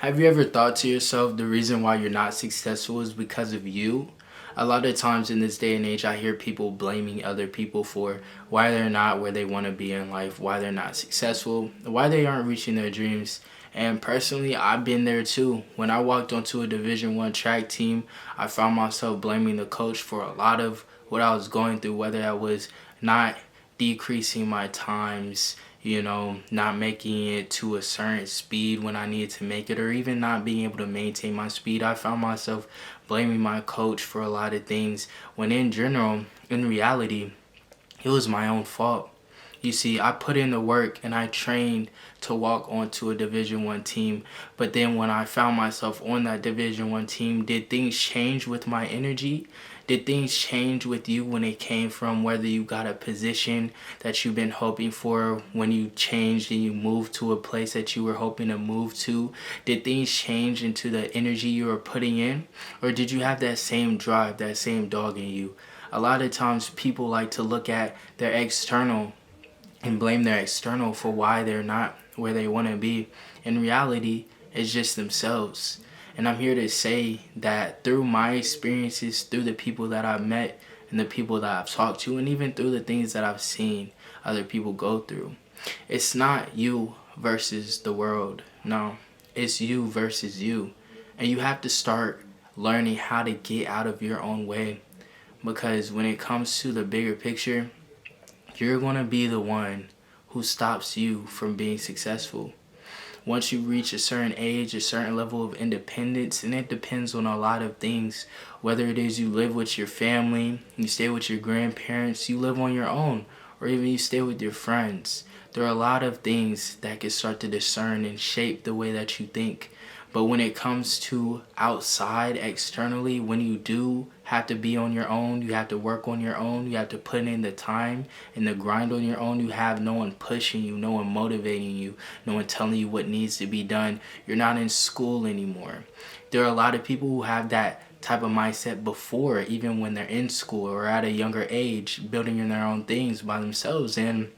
Have you ever thought to yourself the reason why you're not successful is because of you? A lot of times in this day and age, I hear people blaming other people for why they're not where they want to be in life, why they're not successful, why they aren't reaching their dreams. And personally, I've been there too. When I walked onto a Division One track team, I found myself blaming the coach for a lot of what I was going through, whether I was not decreasing my times, not making it to a certain speed when I needed to make it, or even not being able to maintain my speed. I found myself blaming my coach for a lot of things when in reality, it was my own fault. You see, I put in the work and I trained to walk onto a Division One team. But then when I found myself on that Division One team, did things change with my energy? Did things change with you when it came from whether you got a position that you've been hoping for when you changed and you moved to a place that you were hoping to move to? Did things change into the energy you were putting in? Or did you have that same drive, that same dog in you? A lot of times people like to look at their external and blame their external for why they're not where they want to be. In reality, it's just themselves. And I'm here to say that through my experiences, through the people that I've met and the people that I've talked to, and even through the things that I've seen other people go through, it's not you versus the world. No, it's you versus you. And you have to start learning how to get out of your own way. Because when it comes to the bigger picture, you're going to be the one who stops you from being successful. Once you reach a certain age, a certain level of independence, and it depends on a lot of things, whether it is you live with your family, you stay with your grandparents, you live on your own, or even you stay with your friends. There are a lot of things that can start to discern and shape the way that you think. But when it comes to outside, externally, when you do have to be on your own, you have to work on your own, you have to put in the time and the grind on your own, you have no one pushing you, no one motivating you, no one telling you what needs to be done. You're not in school anymore. There are a lot of people who have that type of mindset before, even when they're in school or at a younger age, building their own things by themselves. And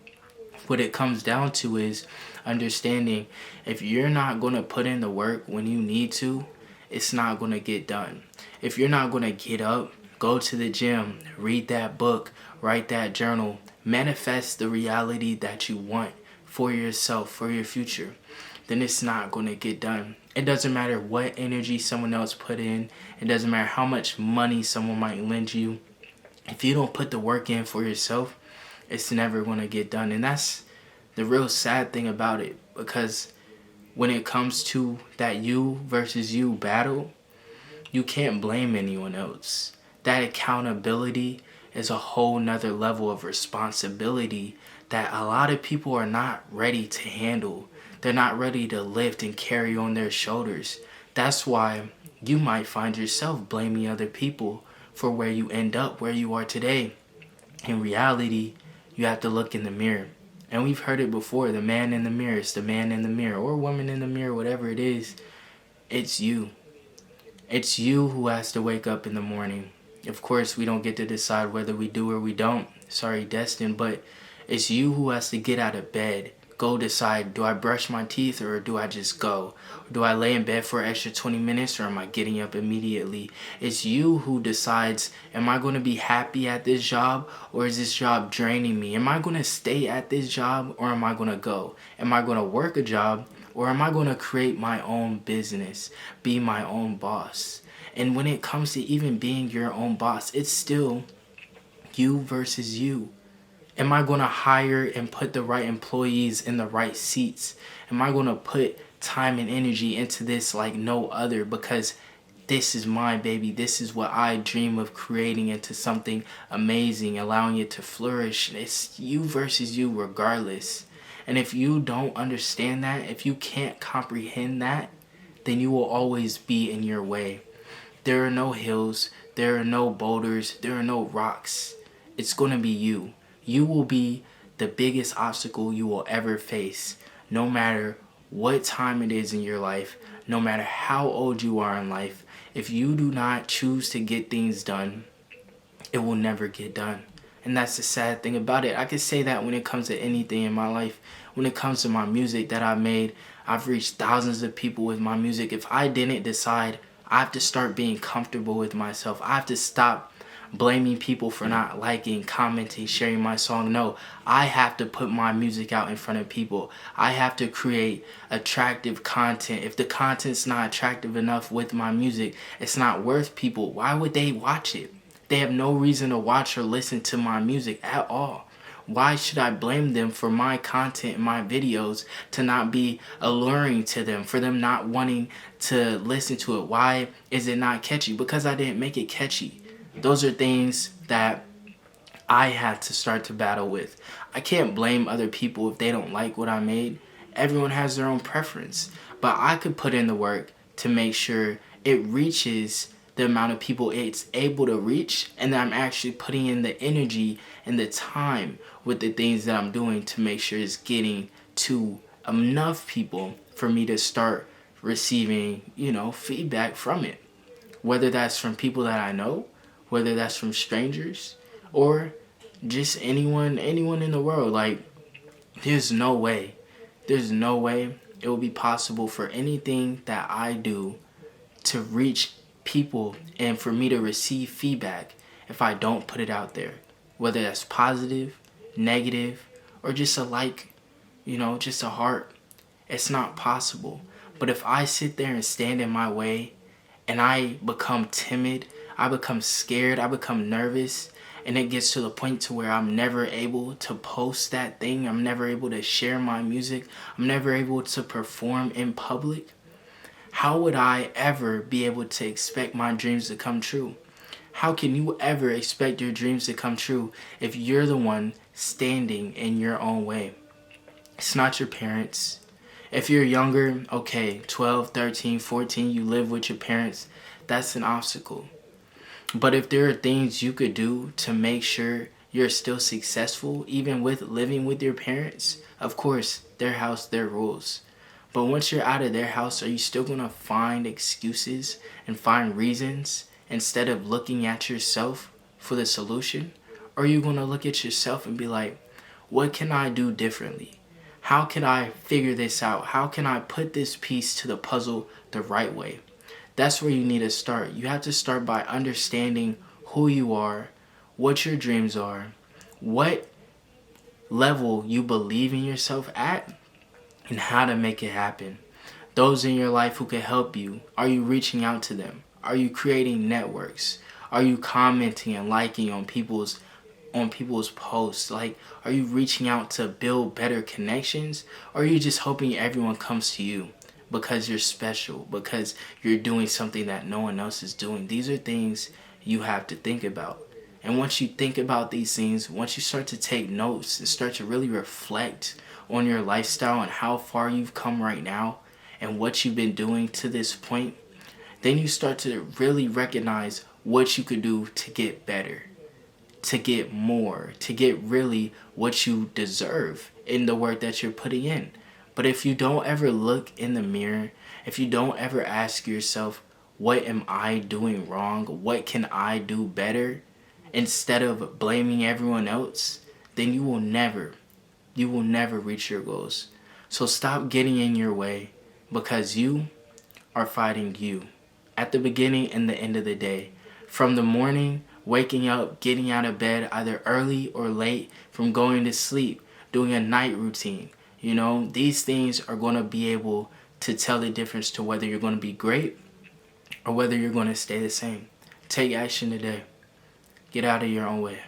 what it comes down to is understanding if you're not going to put in the work when you need to, it's not going to get done. If you're not going to get up, go to the gym, read that book, write that journal, manifest the reality that you want for yourself, for your future, then it's not going to get done. It doesn't matter what energy someone else put in. It doesn't matter how much money someone might lend you. If you don't put the work in for yourself, it's never going to get done. And that's the real sad thing about it, because when it comes to that you versus you battle, you can't blame anyone else. That accountability is a whole nother level of responsibility that a lot of people are not ready to handle. They're not ready to lift and carry on their shoulders. That's why you might find yourself blaming other people for where you end up, where you are today. In reality, you have to look in the mirror. And we've heard it before, the man in the mirror. It's the man in the mirror, or woman in the mirror, whatever it is. It's you. It's you who has to wake up in the morning. Of course, we don't get to decide whether we do or we don't. Sorry, Destin, but it's you who has to get out of bed. Go decide, do I brush my teeth or do I just go? Do I lay in bed for an extra 20 minutes or am I getting up immediately? It's you who decides, am I going to be happy at this job or is this job draining me? Am I going to stay at this job or am I going to go? Am I going to work a job or am I going to create my own business, be my own boss? And when it comes to even being your own boss, it's still you versus you. Am I going to hire and put the right employees in the right seats? Am I going to put time and energy into this like no other, because this is my baby. This is what I dream of creating into something amazing, allowing it to flourish. It's you versus you regardless. And if you don't understand that, if you can't comprehend that, then you will always be in your way. There are no hills, there are no boulders, there are no rocks. It's going to be you. You will be the biggest obstacle you will ever face, no matter what time it is in your life, no matter how old you are in life. If you do not choose to get things done, it will never get done. And that's the sad thing about it. I can say that when it comes to anything in my life. When it comes to my music that I made, I've reached thousands of people with my music. If I didn't decide, I have to start being comfortable with myself. I have to stop blaming people for not liking, commenting, sharing my song. No, I have to put my music out in front of people. I have to create attractive content. If the content's not attractive enough with my music, it's not worth people. Why would they watch it? They have no reason to watch or listen to my music at all. Why should I blame them for my content and my videos to not be alluring to them, for them not wanting to listen to it? Why is it not catchy? Because I didn't make it catchy. Those are things that I had to start to battle with. I can't blame other people if they don't like what I made. Everyone has their own preference. But I could put in the work to make sure it reaches the amount of people it's able to reach, and that I'm actually putting in the energy and the time with the things that I'm doing to make sure it's getting to enough people for me to start receiving, feedback from it. Whether that's from people that I know, whether that's from strangers, or just anyone in the world. Like, there's no way it will be possible for anything that I do to reach people and for me to receive feedback if I don't put it out there. Whether that's positive, negative, or just a like, just a heart. It's not possible. But if I sit there and stand in my way and I become timid, I become scared, I become nervous, and it gets to the point to where I'm never able to post that thing, I'm never able to share my music, I'm never able to perform in public, how would I ever be able to expect my dreams to come true? How can you ever expect your dreams to come true if you're the one standing in your own way? It's not your parents. If you're younger, okay, 12, 13, 14, you live with your parents, that's an obstacle. But if there are things you could do to make sure you're still successful, even with living with your parents, of course, their house, their rules. But once you're out of their house, are you still going to find excuses and find reasons instead of looking at yourself for the solution? Or are you going to look at yourself and be like, what can I do differently? How can I figure this out? How can I put this piece to the puzzle the right way? That's where you need to start. You have to start by understanding who you are, what your dreams are, what level you believe in yourself at, and how to make it happen. Those in your life who can help you, are you reaching out to them? Are you creating networks? Are you commenting and liking on people's posts? Like, are you reaching out to build better connections? Or are you just hoping everyone comes to you because you're special, because you're doing something that no one else is doing? These are things you have to think about. And once you think about these things, once you start to take notes and start to really reflect on your lifestyle and how far you've come right now and what you've been doing to this point, then you start to really recognize what you could do to get better, to get more, to get really what you deserve in the work that you're putting in. But if you don't ever look in the mirror, if you don't ever ask yourself, what am I doing wrong? What can I do better? Instead of blaming everyone else, then you will never reach your goals. So stop getting in your way, because you are fighting you. At the beginning and the end of the day. From the morning, waking up, getting out of bed either early or late, from going to sleep, doing a night routine. These things are going to be able to tell the difference to whether you're going to be great or whether you're going to stay the same. Take action today. Get out of your own way.